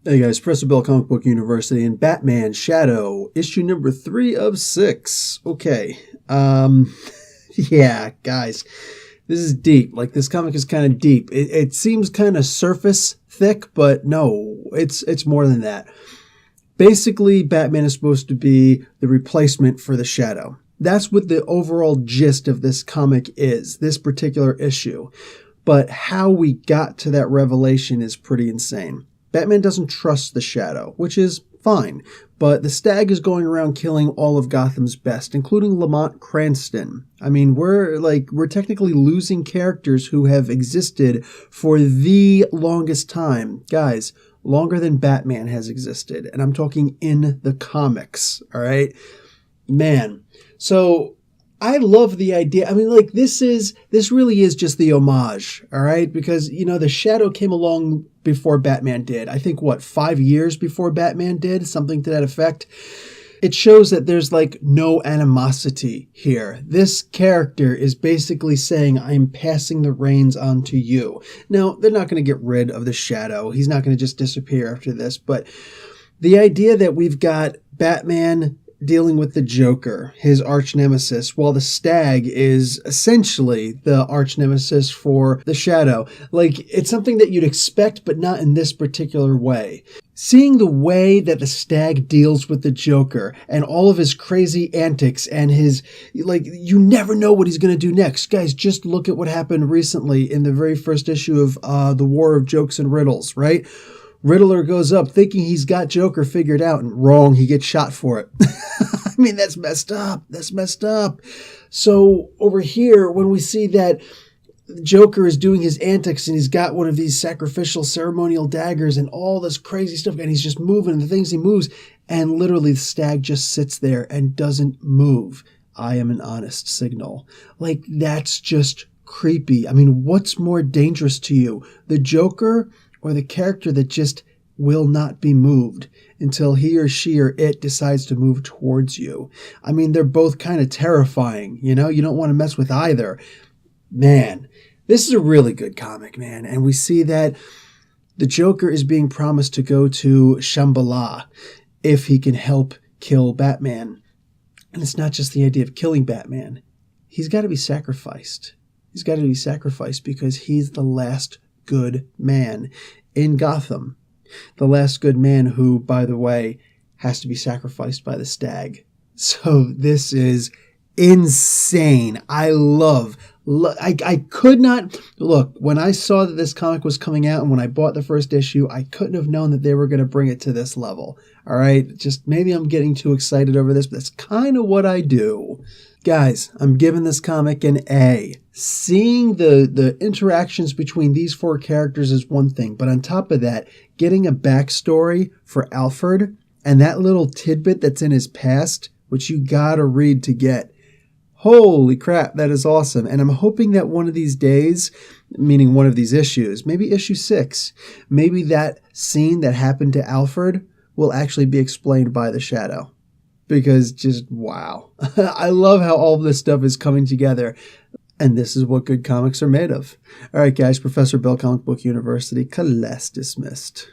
Hey guys, Professor Bill, Comic Book University, and Batman Shadow, issue number 3 of 6. Okay, yeah, guys, this is deep. Like, this comic is kind of deep. It seems kind of surface thick, but no, it's more than that. Basically, Batman is supposed to be the replacement for the Shadow. That's what the overall gist of this comic is, this particular issue. But how we got to that revelation is pretty insane. Batman doesn't trust the Shadow, which is fine, but the Stag is going around killing all of Gotham's best, including Lamont Cranston. I mean, we're technically losing characters who have existed for the longest time. Guys, longer than Batman has existed, and I'm talking in the comics, all right? Man, so I love the idea. I mean, like, this really is just the homage, all right? Because, you know, the Shadow came along before Batman did. I think, 5 years before Batman did? Something to that effect. It shows that there's, like, no animosity here. This character is basically saying, I'm passing the reins on to you. Now, they're not going to get rid of the Shadow. He's not going to just disappear after this. But the idea that we've got Batman dealing with the Joker, his arch nemesis, while the Stag is essentially the arch nemesis for the Shadow. Like, it's something that you'd expect, but not in this particular way. Seeing the way that the Stag deals with the Joker and all of his crazy antics and his, like, you never know what he's going to do next. Guys, just look at what happened recently in the very first issue of The War of Jokes and Riddles, right? Riddler goes up thinking he's got Joker figured out, and wrong, he gets shot for it. I mean, that's messed up. That's messed up. So over here, when we see that Joker is doing his antics and he's got one of these sacrificial ceremonial daggers and all this crazy stuff, and he's just moving the things he moves, and literally the Stag just sits there and doesn't move. I am an honest signal. Like, that's just creepy. I mean, what's more dangerous to you? The Joker or the character that just will not be moved until he or she or it decides to move towards you? I mean, they're both kind of terrifying, you know? You don't want to mess with either. Man, this is a really good comic, man. And we see that the Joker is being promised to go to Shamba-la if he can help kill Batman. And it's not just the idea of killing Batman. He's got to be sacrificed. He's got to be sacrificed because he's the last good man in Gotham. The last good man who, by the way, has to be sacrificed by the Stag. So this is insane. I could not look, when I saw that this comic was coming out and when I bought the first issue, I couldn't have known that they were going to bring it to this level. All right, just maybe I'm getting too excited over this, but that's kind of what I do. Guys, I'm giving this comic an A. Seeing the interactions between these four characters is one thing, but on top of that, getting a backstory for Alfred and that little tidbit that's in his past, which you gotta read to get. Holy crap, that is awesome. And I'm hoping that one of these days, meaning one of these issues, maybe issue 6, maybe that scene that happened to Alfred will actually be explained by the Shadow. Because just, wow. I love how all of this stuff is coming together. And this is what good comics are made of. All right, guys, Professor Bill, Comic Book University, class dismissed.